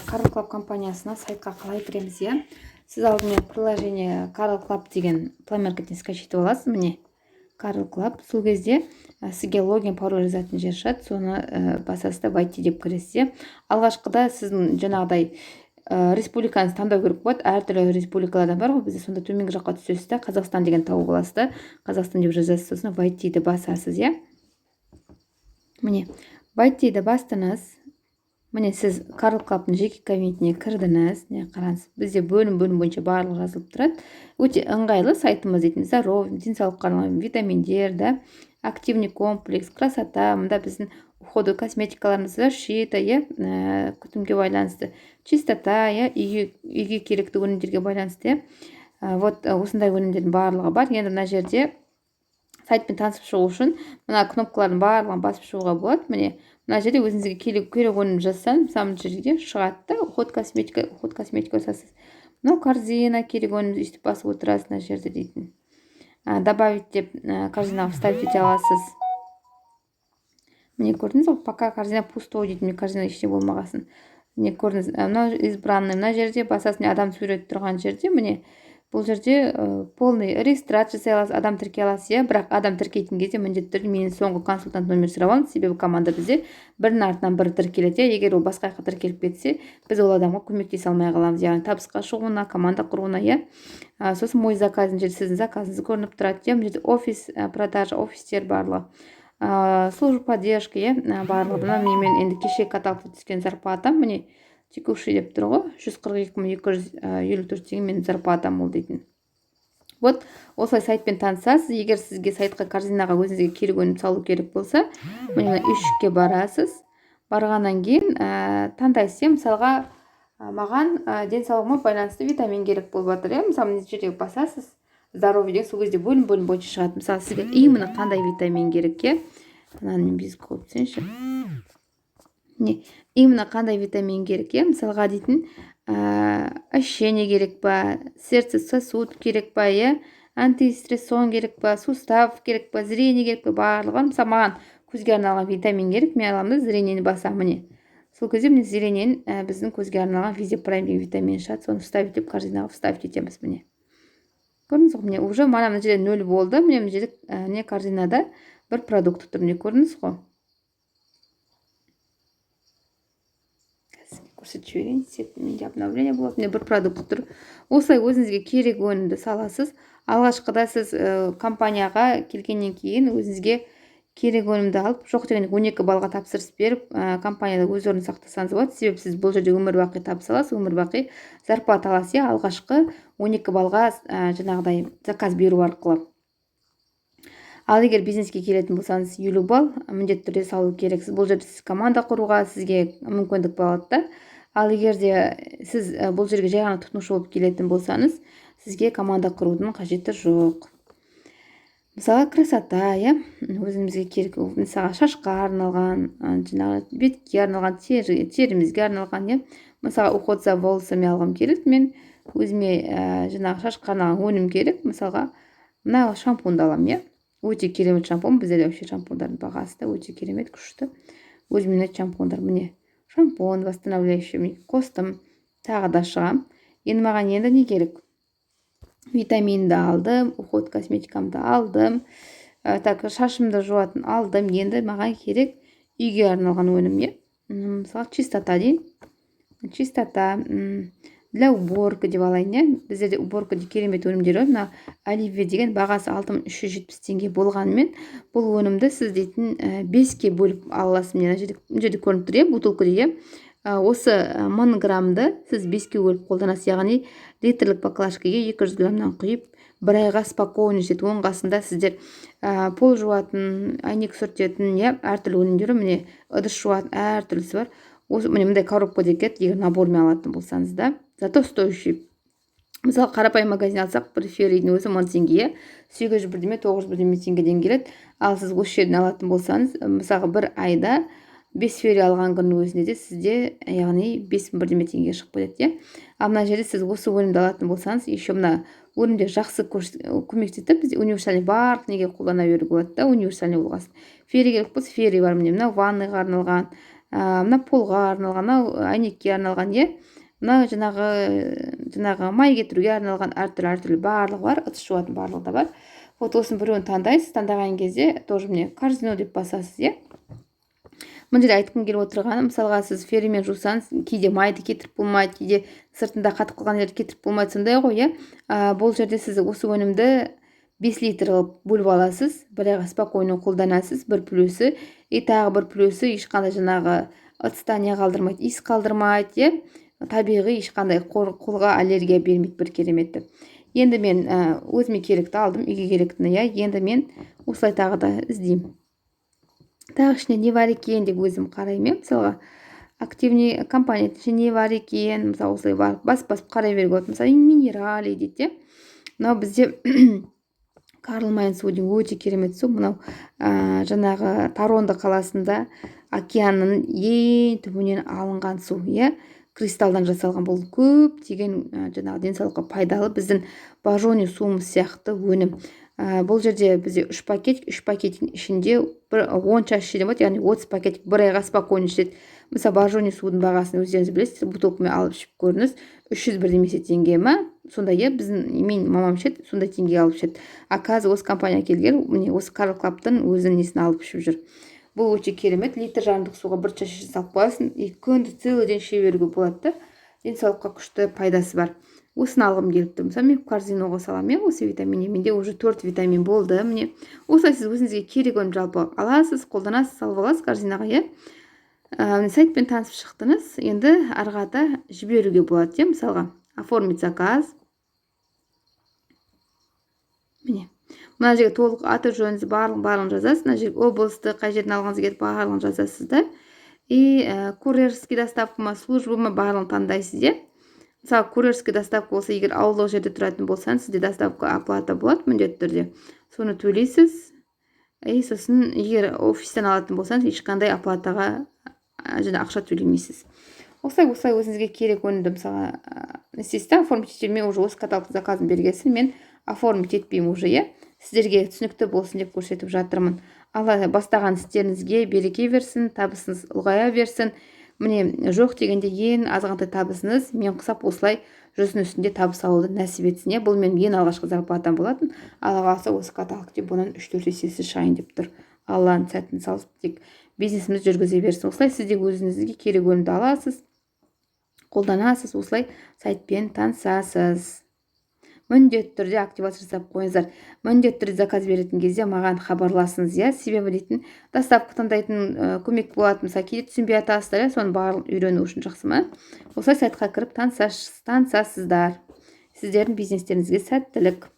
Carl Club компаниясына сайтқа қалай кіреміз, иә? Сіз алдымен приложение Carl Club деген Play Market'тен скачать етіп аласыз. Міне Carl Club. Сол кезде сізге логин пароль жазатын жер шығады. Соны басасыз да войти деп кіресіз. Алғашқыда сіздің жаңағыдай республиканы таңдау керек болады. Әртүрлі республикалардан бар ғой, бізде сонда төменгі жаққа түсесіз да Қазақстан деген тауып аласыз да, Қазақстан деп жазасыз, сосын войти-ді басасыз, иә? Міне войти-ді бастыңыз. Міне сіз Carl Club'ның жеке кабинетіне кірдіңіз. Не қараңыз, бізде бөлім бойынша барлығы жазылып тұрады. Өте ыңғайлы сайтымыз дейтін. Здоровье, денсаулыққа арналған витаминдер, да, активный комплекс, красота, мында біздің уходы косметикаларымыз, защита, күтімге байланысты, чистота, үйге керекті өнімдерге байланысты, вот осындай өнімдердің барлығы бар. Енді мына жерде сайтпен танысып шығу үшін мына кнопкалардың барлығын басып шығуға болады. Міне мына жерде өзіңізге керек өнім жазсаң, мысалы жерде шығады да, уход косметика жасасыз. Мынау корзина, керек өнім өйстіп басып отырасыз мына жерде дейтін. Добавить деп корзинаға вставить ете аласыз. Міне көрдіңіз ғой, пока корзина пустой дейтін, корзина іште болмағасын. Міне көрдіңіз, мынау избранный, мына жерде басасыз, адам сурет тұрған жерде, міне бұл жерде полный регистрация жасай аласыз, адам тіркей аласыз, бірақ адам тіркейтін кезде міндетті түрде менен соңғы консультант номер сұрап алыңыз, себебі команда бізде бірінің артынан бірі тіркеледі. Егер ол басқа жаққа тіркеліп кетсе, біз ол адамға көмектесе алмай қаламыз, яғни табысқа шығуына, команда құруына, сосын мой заказын жерде сіздің заказыңыз көрініп тұрады, мына жерде офис продажа, офистер барлығы, служба поддержки, барлығы. Мен енді кеше каталогта түскен зарплатам, міне текущий деп тұр ғой, 142.254 теңге менің зарплатам ол дейтін. Вот осылай сайтпен танысасыз. Егер сізге сайтқа корзинаға өзіңізге керек өнім салу керек болса, міне үйшікке барасыз. Барғаннан кейін таңдайсыз. Мысалға маған денсаулығыма байланысты витамин керек болып жатыр. Мысалы мына жерге басасыз, здоровье деген, сол кезде бөлім бойынша шығады. Мысалы сізге именно қандай витамин керек, мынаны мен безіп қойып түсейінші. Именно қандай витамин керек, мысалға дейтін ощущение керек па, сердце сосуд керек па, антистрессон керек па, сустав керек па, зрение керек па, барлығы. Мысалы маған көзге арналған витамин керек, мен аламын да зрениені басам. Міне сол кезде міне зрениені біздің көзге арналған визиопрайм деген витамин шығады, соны вставить деп корзинаға вставить етеміз. Міне көрдіңіз ғой, міне уже мына жерде 0 болды. Міне мына жерде корзинада бір продукт тұр, міне көрдіңіз ғой. Көрсетіп жіберейін, менде обновление болады. Міне бір продукт тұр. Осылай өзіңізге керек өнімді саласыз. Алғашқыда сіз компанияға келгеннен кейін өзіңізге керек өнімді алып, жоқ деген 12 балға тапсырыс беріп, компанияда өз орнын сақтасаңыз болады. Себебі сіз бұл жерде өмір бақи табыс аласыз, өмір бақи зарплата аласыз, алғашқы 12 балға жаңағыдай заказ беру арқылы. Ал егер бизнеске келетін болсаңыз 50 балл міндетті түрде салу керексіз. Бұл жерде сіз команда құруға сізге мүмкіндік болады да. Ал егер де сіз бұл жерге жай ғана тұтынушы болып келетін болсаңыз, сізге команда құрудың қажеті жоқ. Мысалы красота, өзімізге керек, мысалы шашқа арналған, бетке арналған, терімізге арналған, мысалы уход за волосами алғым керек, мен өзіме жаңағы шашқа арналған өнім керек, мысалға мына шампуньды аламын, өте керемет шампунь. Бізде вообще шампуньдардың бағасы да өте керемет, күшті. Өзіме шампуньдар, міне шампунь восстанавливающий қостым, тағы да шығам. Енді маған енді не керек? Витаминді алдым, уход косметикамды алдым, шашымды жуатын алдым. Енді маған керек үйге арналған өнім, мысалы чистота дейін. Чистота для уборка деп алайын, біздерде уборка керемет өнімдер бар. Мына Оливье деген бағасы 6370 теңге болғанымен, бұл өнімді сіз дейтін 5-ке бөліп аласыз. Мына жерде көрініп тұр, бутылка дейді. Осы 1000 граммды сіз 5-ке бөліп қолданасыз, яғни литрлік баклажкаға 200 граммнан құйып, бір айға спокойно жетеді. Оның қасында сіздер пол жуатын, әйнек сүртетін, әртүрлі өнімдері, міне ыдыс жуатын әртүрлісі бар. Міне мындай коробкада келеді, егер набормен алатын болсаңыз да, зато стоящий. Мысалы қарапайым магазин алсақ, бір феррийдің өзі 1000 теңге, 801 теңгеден келеді. Ал сіз осы жерден алатын болсаңыз, мысалы бір айда 5 ферри алған күннің өзінде де сізде, яғни 5001 теңге шығып кетеді. Ал мына жерде сіз осы өнімді алатын болсаңыз, еще мына өнімдер жақсы көмектеседі. Біз универсальный барлық неге қолдана беруге болады да, универсальный болғасын. Ферри керек болса, ферри бар. Міне мына ванныйға арналған, мына полға арналған, мынау әйнекке арналған, мына жаңағы май кетіруге арналған әртүрлі барлығы бар, ыдыс жуатын барлығы да бар. Вот осының біреуін таңдайсыз. Таңдаған кезде тоже міне корзину деп басасыз. Мына жерде айтқым келіп отырғаны, мысалға сіз ферамен жусаңыз, кейде майды кетіріп болмайды, кейде сыртында қатып қалған жерді кетіріп болмайды, сондай ғой. Бұл жерде сіз осы өнімді 5 литр қылып бөліп аласыз, бір айға спокойно қолданасыз. Бір плюсі, тағы бір плюсі, ешқандай жаңағы ыдыста не қалдырмайды, иіс қалдырмайды, табиғи, ешқандай қолға аллергия бермейді, бір кереметті. Енді мен өзіме керекті алдым, үйге керектіні. Енді мен осылай тағы да іздеймін. Тағы ішінде не бар екен деп өзім қараймын. Мысалға активный компания ішінде не бар екен, мысалы осылай басып қарай беруге болады. Мысалы минерали дейді. Мынау бізде Карл Майнц су деген өте керемет су. Мынау жаңағы Торонто қаласында океанның ең түбінен алынған су. Кристалдан жасалған. Бұл көптеген жаңағы денсаулыққа пайдалы біздің бажони суымыз сияқты өнім. Бұл жерде бізде 3 пакеттің ішінде 10 чаш ішеді, яғни 30 пакет бір айға спокойно ішеді. Мысалы бажони судың бағасын өздеріңіз білесіз, бутылкамен алып ішіп көріңіз, 301 немесе теңге ма? Сонда мен мамам ішеді, сондай теңге алып ішеді. Қазір осы компания келген, міне осы Карл Клаптың өзінің несін алып ішіп жүр. Бұл өте керемет. Литр жарымдық суға бір чаш салып қоясың, күнді целый день іше беруге болады. Денсаулыққа күшті пайдасы бар. Осыны алғым келіп тұр. Мысалы мен корзинаға саламын, осы витамин. Менде уже 4 витамин болды. Міне осылай сіз өзіңізге керек өнім жалпы аласыз, қолданасыз, салып аласыз корзинаға. Сайтпен танысып шықтыңыз, енді арғада жіберуге болады. Мысалға оформить заказ. Міне мына жерге толық аты жөніңіз барлығын жазасыз. Мына жерге облысты, қай жерден алғыңыз келіп барлығын жазасыз да. Курьерский доставка ма, служба ма, барлығын таңдайсыз. Мысалы курьерский доставка болса, егер ауылдық жерде тұратын болсаңыз, сізде доставка оплата болады міндетті түрде. Соны төлейсіз. Сосын егер офистен алатын болсаңыз, ешқандай оплатаға ақша төлемейсіз. Осылай өзіңізге керек өнімді мысалға істейсіз, оформить етемін. Мен уже осы каталог заказын бергесін, мен оформить етпеймін уже. Сіздерге түсінікті болсын деп көрсетіп жатырмын. Алла бастаған істеріңізге береке берсін, табысыңыз ұлғая берсін. Міне жоқ дегенде ең азғантай табысыңыз мен құсап осылай жүздің үстінде табыс алуды нәсіп етсін. Бұл менің ең алғашқы зарплатам болатын. Алла қаласа осы каталогте бұның 3-4 есесі шығайын деп тұр. Алланың сәтін салып тек бизнесіміз жүргізе берсін. Осылай сіз де өзіңізге керек өнімді аласыз, қолданасыз, осылай сайтпен танысасыз. Міндетті түрде активация жасап қойыңыздар. Міндетті түрде заказ беретін кезде маған хабарласыңыз. Себебі дейтін доставка таңдайтын көмек болады. Мысалы кейде түсінбей атасыздар, соны барлығын үйрену үшін жақсы ма? Осылай сайтқа кіріп танысасыздар. Сіздердің бизнестеріңізге сәттілік.